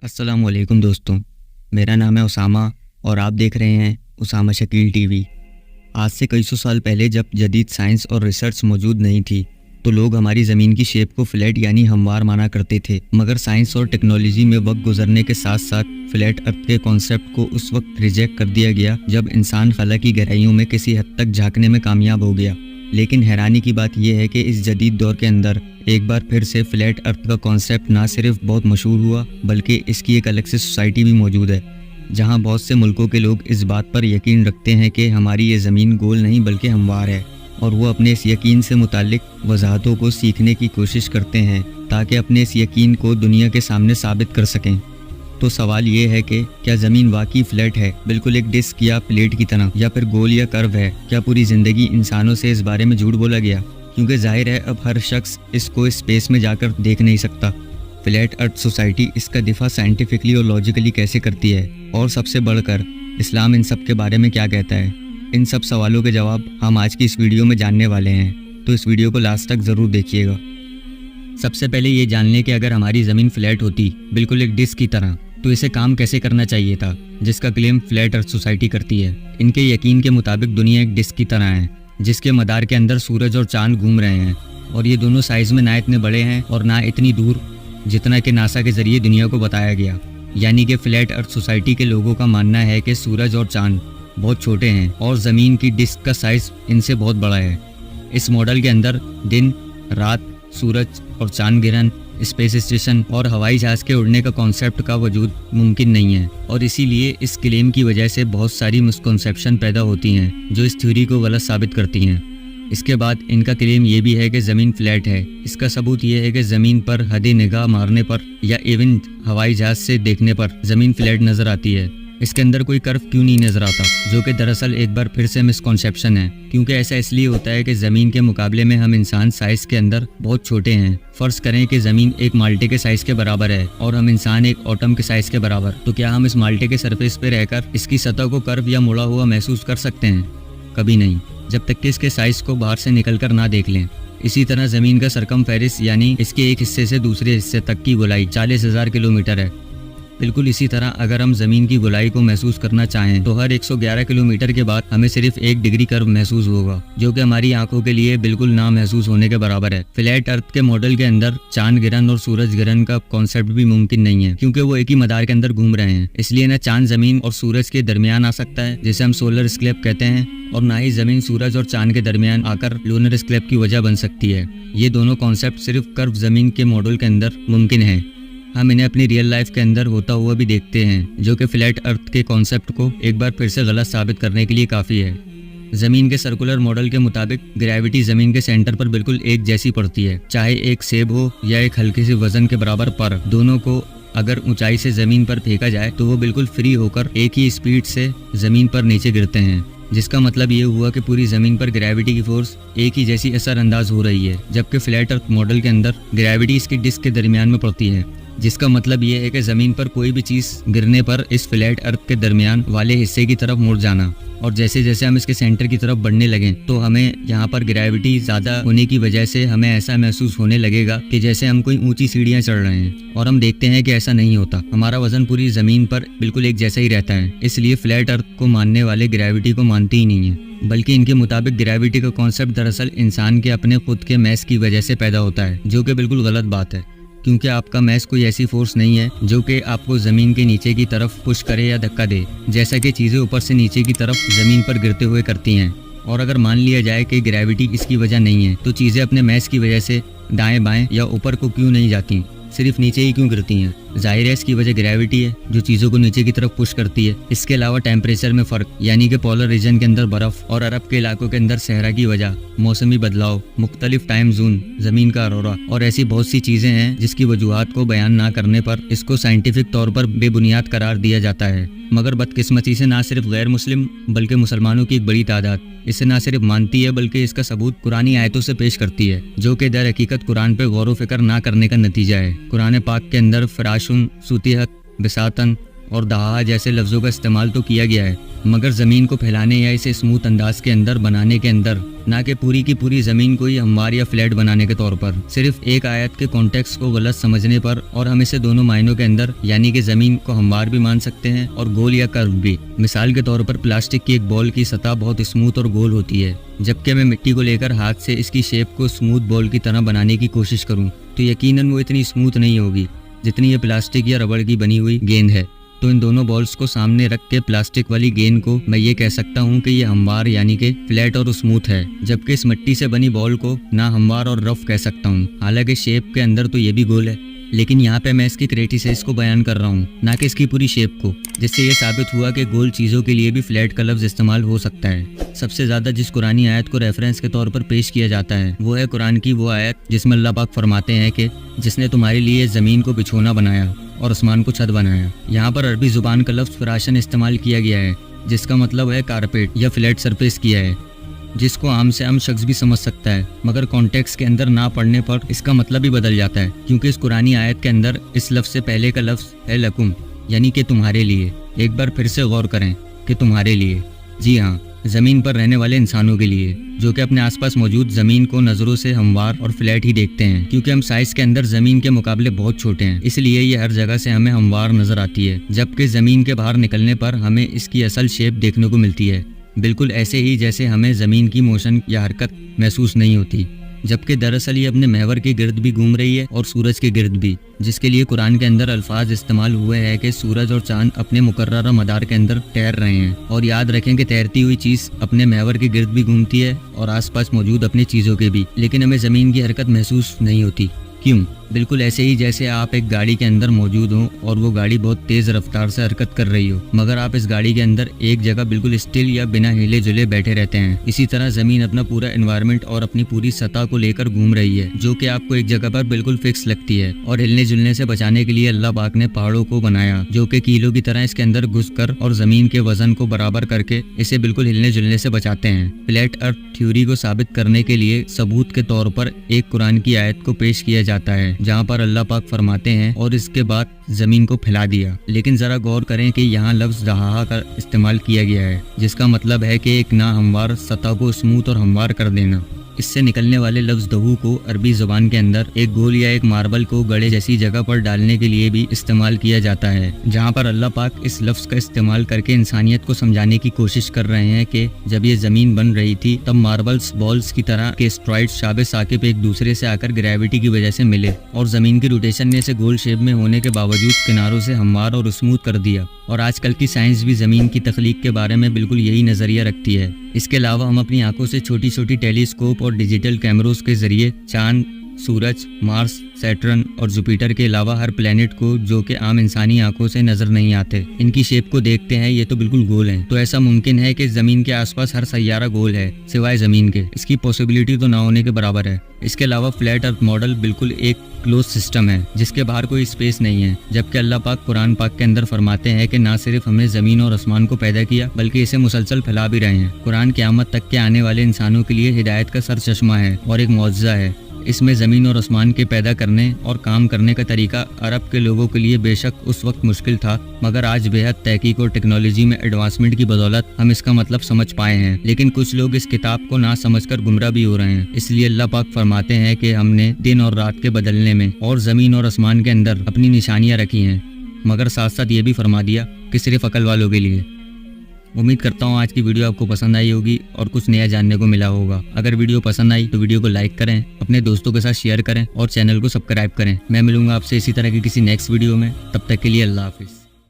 अस्सलाम वालेकुम दोस्तों, मेरा नाम है उसामा और आप देख रहे हैं उसामा शकील टीवी। आज से कई सौ साल पहले जब जदीद साइंस और रिसर्च मौजूद नहीं थी तो लोग हमारी ज़मीन की शेप को फ्लैट यानी हमवार माना करते थे। मगर साइंस और टेक्नोलॉजी में वक्त गुजरने के साथ साथ फ्लैट अर्थ के कॉन्सेप्ट को उस वक्त रिजेक्ट कर दिया गया जब इंसान खला की गहराइयों में किसी हद तक झांकने में कामयाब हो गया। लेकिन हैरानी की बात यह है कि इस जदीद दौर के अंदर एक बार फिर से फ्लैट अर्थ का कॉन्सेप्ट ना सिर्फ बहुत मशहूर हुआ बल्कि इसकी एक अलग से सोसाइटी भी मौजूद है, जहां बहुत से मुल्कों के लोग इस बात पर यकीन रखते हैं कि हमारी ये ज़मीन गोल नहीं बल्कि हमवार है, और वो अपने इस यकीन से मुताल्लिक वजाहतों को सीखने की कोशिश करते हैं ताकि अपने इस यकीन को दुनिया के सामने साबित कर सकें। तो सवाल ये है कि क्या ज़मीन वाकई फ्लैट है, बिल्कुल एक डिस्क या प्लेट की तरह, या फिर गोल या कर्व है? क्या पूरी ज़िंदगी इंसानों से इस बारे में झूठ बोला गया? क्योंकि जाहिर है अब हर शख्स इसको स्पेस में जाकर देख नहीं सकता। फ्लैट अर्थ सोसाइटी इसका दिफा साइंटिफिकली और लॉजिकली कैसे करती है, और सबसे बढ़कर इस्लाम इन सब के बारे में क्या कहता है? इन सब सवालों के जवाब हम आज की इस वीडियो में जानने वाले हैं, तो इस वीडियो को लास्ट तक ज़रूर देखिएगा। सबसे पहले ये जान लें कि अगर हमारी ज़मीन फ्लैट होती, बिल्कुल एक डिस्क की तरह, तो इसे काम कैसे करना चाहिए था जिसका क्लेम फ्लैट अर्थ सोसाइटी करती है। इनके यकीन के मुताबिक दुनिया एक डिस्क की तरह है जिसके मदार के अंदर सूरज और चांद घूम रहे हैं, और ये दोनों साइज़ में ना इतने बड़े हैं और ना इतनी दूर जितना कि नासा के ज़रिए दुनिया को बताया गया। यानी कि फ्लैट अर्थ सोसाइटी के लोगों का मानना है कि सूरज और चांद बहुत छोटे हैं और ज़मीन की डिस्क का साइज़ इनसे बहुत बड़ा है। इस मॉडल के अंदर दिन, रात, सूरज और चांद गिरन, स्पेस स्टेशन और हवाई जहाज़ के उड़ने का कॉन्सेप्ट का वजूद मुमकिन नहीं है, और इसीलिए इस क्लेम की वजह से बहुत सारी मिसकॉन्सेप्शन पैदा होती हैं जो इस थ्योरी को गलत साबित करती हैं। इसके बाद इनका क्लेम ये भी है कि ज़मीन फ्लैट है। इसका सबूत ये है कि ज़मीन पर हद निगाह मारने पर या इवन हवाई जहाज़ से देखने पर ज़मीन फ्लैट नज़र आती है। इसके अंदर कोई कर्व क्यों नहीं नज़र आता, जो कि दरअसल एक बार फिर से मिसकॉन्सेप्शन है, क्योंकि ऐसा इसलिए होता है कि ज़मीन के मुकाबले में हम इंसान साइज़ के अंदर बहुत छोटे हैं। फ़र्ज़ करें कि ज़मीन एक माल्टे के साइज़ के बराबर है और हम इंसान एक एटम के साइज़ के बराबर, तो क्या हम इस माल्टे के सरफेस पर रहकर इसकी सतह को कर्व या मुड़ा हुआ महसूस कर सकते हैं? कभी नहीं, जब तक कि इसके साइज़ को बाहर से निकल कर ना देख लें। इसी तरह ज़मीन का सरकमफेरिस यानी इसके एक हिस्से से दूसरे हिस्से तक की गोलाई 40,000 किलोमीटर है। बिल्कुल इसी तरह अगर हम ज़मीन की गोलाई को महसूस करना चाहें तो हर 111 किलोमीटर के बाद हमें सिर्फ 1 डिग्री कर्व महसूस होगा, जो कि हमारी आंखों के लिए बिल्कुल ना महसूस होने के बराबर है। फ्लैट अर्थ के मॉडल के अंदर चांद गिरन और सूरज गिरन का कॉन्सेप्ट भी मुमकिन नहीं है, क्योंकि वो एक ही मदार के अंदर घूम रहे हैं। इसलिए न चांद ज़मीन और सूरज के दरमियान आ सकता है जिसे हम सोलर स्क्लेप कहते हैं, और ना ही ज़मीन सूरज और चांद के दरमियान आकर लूनर स्क्लेप की वजह बन सकती है। ये दोनों कॉन्सेप्ट सिर्फ कर्व ज़मीन के मॉडल के अंदर मुमकिन है। हम इन्हें अपनी रियल लाइफ के अंदर होता हुआ भी देखते हैं, जो कि फ्लैट अर्थ के कॉन्सेप्ट को एक बार फिर से गलत साबित करने के लिए काफ़ी है। ज़मीन के सर्कुलर मॉडल के मुताबिक ग्रेविटी ज़मीन के सेंटर पर बिल्कुल एक जैसी पड़ती है, चाहे एक सेब हो या एक हल्के से वजन के बराबर पर। दोनों को अगर ऊंचाई से ज़मीन पर फेंका जाए तो वो बिल्कुल फ्री होकर एक ही स्पीड से ज़मीन पर नीचे गिरते हैं, जिसका मतलब ये हुआ कि पूरी ज़मीन पर ग्रेविटी की फोर्स एक ही जैसी असरअंदाज हो रही है, जबकि फ्लैट अर्थ मॉडल के अंदर ग्रेविटी इसकी डिस्क के दरमियान में पड़ती है, जिसका मतलब ये है कि ज़मीन पर कोई भी चीज़ गिरने पर इस फ्लैट अर्थ के दरमियान वाले हिस्से की तरफ मुड़ जाना, और जैसे जैसे हम इसके सेंटर की तरफ बढ़ने लगें तो हमें यहाँ पर ग्रेविटी ज़्यादा होने की वजह से हमें ऐसा महसूस होने लगेगा कि जैसे हम कोई ऊंची सीढ़ियाँ चढ़ रहे हैं, और हम देखते हैं कि ऐसा नहीं होता। हमारा वजन पूरी ज़मीन पर बिल्कुल एक जैसा ही रहता है। इसलिए फ्लैट अर्थ को मानने वाले ग्रेविटी को मानते ही नहीं है, बल्कि इनके मुताबिक ग्रेविटी का कॉन्सेप्ट दरअसल इंसान के अपने खुद के मैस की वजह से पैदा होता है, जो कि बिल्कुल गलत बात है, क्योंकि आपका मैस कोई ऐसी फोर्स नहीं है जो कि आपको ज़मीन के नीचे की तरफ पुश करे या धक्का दे, जैसा कि चीज़ें ऊपर से नीचे की तरफ ज़मीन पर गिरते हुए करती हैं। और अगर मान लिया जाए कि ग्रेविटी इसकी वजह नहीं है, तो चीज़ें अपने मैस की वजह से दाएं बाएं या ऊपर को क्यों नहीं जाती, सिर्फ नीचे ही क्यों गिरती हैं? जाहिर है इसकी वजह ग्रेविटी है जो चीज़ों को नीचे की तरफ पुश करती है। इसके अलावा टेम्परेचर में फ़र्क, यानी कि पोलर रीजन के अंदर बर्फ़ और अरब के इलाकों के अंदर सहरा की वजह, मौसमी बदलाव, मुख्तलिफ टाइम जोन, ज़मीन का अरोरा और ऐसी बहुत सी चीज़ें हैं जिसकी वजूहात को बयान ना करने पर इसको साइंटिफिक तौर पर बेबुनियाद करार दिया जाता है। मगर बदकिस्मती से ना सिर्फ गैर मुस्लिम बल्कि मुसलमानों की एक बड़ी तादाद इसे ना सिर्फ मानती है बल्कि इसका सबूत कुरानी आयतों से पेश करती है, जो कि दर हकीकत कुरान पे गौर व फिक्र ना करने का नतीजा है। कुरान पाक के अंदर फराशुन, सूतिहत, बिसातन, और दहा जैसे लफ्ज़ों का इस्तेमाल तो किया गया है, मगर ज़मीन को फैलाने या इसे स्मूथ अंदाज के अंदर बनाने के अंदर, ना कि पूरी की पूरी ज़मीन को ही हमवार या फ्लैट बनाने के तौर पर। सिर्फ एक आयत के कॉन्टेक्स्ट को गलत समझने पर, और हम इसे दोनों मायनों के अंदर यानी कि ज़मीन को हमवार भी मान सकते हैं और गोल या कर्व भी। मिसाल के तौर पर प्लास्टिक की एक बॉल की सतह बहुत स्मूथ और गोल होती है, जबकि मैं मिट्टी को लेकर हाथ से इसकी शेप को स्मूथ बॉल की तरह बनाने की कोशिश करूँ तो यकीनन वो इतनी स्मूथ नहीं होगी जितनी ये प्लास्टिक या रबड़ की बनी हुई गेंद है। तो इन दोनों बॉल्स को सामने रख के प्लास्टिक वाली गेंद को मैं ये कह सकता हूँ कि ये हमवार यानी कि फ्लैट और स्मूथ है, जबकि इस मिट्टी से बनी बॉल को ना हमवार और रफ कह सकता हूँ। हालांकि शेप के अंदर तो ये भी गोल है, लेकिन यहाँ पे मैं इसकी क्रिटिसाइज को बयान कर रहा हूँ, ना कि इसकी पूरी शेप को, जिससे ये साबित हुआ कि गोल चीज़ों के लिए भी फ्लैट का लफ्ज़ इस्तेमाल हो सकता है। सबसे ज़्यादा जिस कुरानी आयत को रेफरेंस के तौर पर पेश किया जाता है वो है कुरान की वो आयत जिसमें अल्लाह पाक फरमाते हैं कि जिसने तुम्हारे लिए ज़मीन को बिछोना बनाया और आसमान को छत बनाया। यहाँ पर अरबी ज़ुबान का लफ्ज़ फराशन इस्तेमाल किया गया है, जिसका मतलब है कारपेट या फ्लैट सरफेस किया है, जिसको आम से आम शख्स भी समझ सकता है, मगर कॉन्टेक्स्ट के अंदर ना पढ़ने पर इसका मतलब भी बदल जाता है, क्योंकि इस कुरानी आयत के अंदर इस लफ्ज़ से पहले का लफ्ज़ है लकुम, यानी कि तुम्हारे लिए। एक बार फिर से गौर करें कि तुम्हारे लिए, जी हाँ, ज़मीन पर रहने वाले इंसानों के लिए, जो कि अपने आसपास मौजूद ज़मीन को नज़रों से हमवार और फ्लैट ही देखते हैं, क्योंकि हम साइज़ के अंदर ज़मीन के मुकाबले बहुत छोटे हैं, इसलिए ये हर जगह से हमें हमवार नज़र आती है, जबकि ज़मीन के बाहर निकलने पर हमें इसकी असल शेप देखने को मिलती है, बिल्कुल ऐसे ही जैसे हमें ज़मीन की मोशन या हरकत महसूस नहीं होती, जबकि दरअसल ये अपने महवर के गिर्द भी घूम रही है और सूरज के गिर्द भी, जिसके लिए कुरान के अंदर अल्फाज इस्तेमाल हुए हैं कि सूरज और चांद अपने मुकर्ररा मदार के अंदर तैर रहे हैं। और याद रखें कि तैरती हुई चीज़ अपने महवर के गिर्द भी घूमती है और आसपास मौजूद अपनी चीज़ों के भी, लेकिन हमें ज़मीन की हरकत महसूस नहीं होती। क्यों? बिल्कुल ऐसे ही जैसे आप एक गाड़ी के अंदर मौजूद हो और वो गाड़ी बहुत तेज़ रफ्तार से हरकत कर रही हो, मगर आप इस गाड़ी के अंदर एक जगह बिल्कुल स्टिल या बिना हिले जुले बैठे रहते हैं। इसी तरह ज़मीन अपना पूरा एनवायरनमेंट और अपनी पूरी सतह को लेकर घूम रही है, जो कि आपको एक जगह पर बिल्कुल फिक्स लगती है। और हिलने जुलने से बचाने के लिए अल्लाह पाक ने पहाड़ों को बनाया, जो कि कीलों की तरह इसके अंदर घुसकर और ज़मीन के वजन को बराबर करके इसे बिल्कुल हिलने जुलने से बचाते हैं। फ्लैट अर्थ थ्योरी को साबित करने के लिए सबूत के तौर पर एक कुरान की आयत को पेश किया जाता है, जहाँ पर अल्लाह पाक फरमाते हैं और इसके बाद जमीन को फैला दिया। लेकिन जरा गौर करें कि यहाँ लफ्ज़ दहा का इस्तेमाल किया गया है, जिसका मतलब है कि एक ना हमवार सतह को स्मूथ और हमवार कर देना। इससे निकलने वाले लफ्ज़ दहू को अरबी ज़ुबान के अंदर एक गोल या एक मार्बल को गड़े जैसी जगह पर डालने के लिए भी इस्तेमाल किया जाता है, जहाँ पर अल्लाह पाक इस लफ्ज़ का इस्तेमाल करके इंसानियत को समझाने की कोशिश कर रहे हैं कि जब ये ज़मीन बन रही थी तब मार्बल्स बॉल्स की तरह के एस्टेरॉइड शाबे साकिब एक दूसरे से आकर ग्रेविटी की वजह से मिले और ज़मीन की रोटेशन ने इसे गोल शेप में होने के बावजूद किनारों से हमवार और स्मूथ कर दिया। और आजकल की साइंस भी ज़मीन की तख्लीक के बारे में बिल्कुल यही नज़रिया रखती है। इसके अलावा हम अपनी आंखों से छोटी छोटी टेलीस्कोप और डिजिटल कैमरों के जरिए चांद, सूरज, मार्स, सैटर्न और जुपिटर के अलावा हर प्लेनेट को, जो कि आम इंसानी आंखों से नजर नहीं आते, इनकी शेप को देखते हैं। ये तो बिल्कुल गोल हैं, तो ऐसा मुमकिन है कि जमीन के आसपास हर सैयारा गोल है सिवाय जमीन के। इसकी पॉसिबिलिटी तो ना होने के बराबर है। इसके अलावा फ्लैट अर्थ मॉडल बिल्कुल एक क्लोज सिस्टम है जिसके बाहर कोई स्पेस नहीं है, जबकि अल्लाह पाक कुरान पाक के अंदर फरमाते हैं कि ना सिर्फ हमने जमीन और आसमान को पैदा किया बल्कि इसे मुसलसल फैला भी रहे हैं। कुरान क़यामत तक के आने वाले इंसानों के लिए हिदायत का सर चश्मा है और एक मौजज़ा है। इसमें ज़मीन और आसमान के पैदा करने और काम करने का तरीका अरब के लोगों के लिए बेशक उस वक्त मुश्किल था, मगर आज बेहद तहकीक और टेक्नोलॉजी में एडवांसमेंट की बदौलत हम इसका मतलब समझ पाए हैं। लेकिन कुछ लोग इस किताब को ना समझकर गुमराह भी हो रहे हैं। इसलिए अल्लाह पाक फरमाते हैं कि हमने दिन और रात के बदलने में और ज़मीन और आसमान के अंदर अपनी निशानियाँ रखी हैं, मगर साथ साथ ये भी फरमा दिया कि सिर्फ अकल वालों के लिए। उम्मीद करता हूँ आज की वीडियो आपको पसंद आई होगी और कुछ नया जानने को मिला होगा। अगर वीडियो पसंद आई तो वीडियो को लाइक करें, अपने दोस्तों के साथ शेयर करें और चैनल को सब्सक्राइब करें। मैं मिलूंगा आपसे इसी तरह की किसी नेक्स्ट वीडियो में। तब तक के लिए अल्लाह हाफिज़।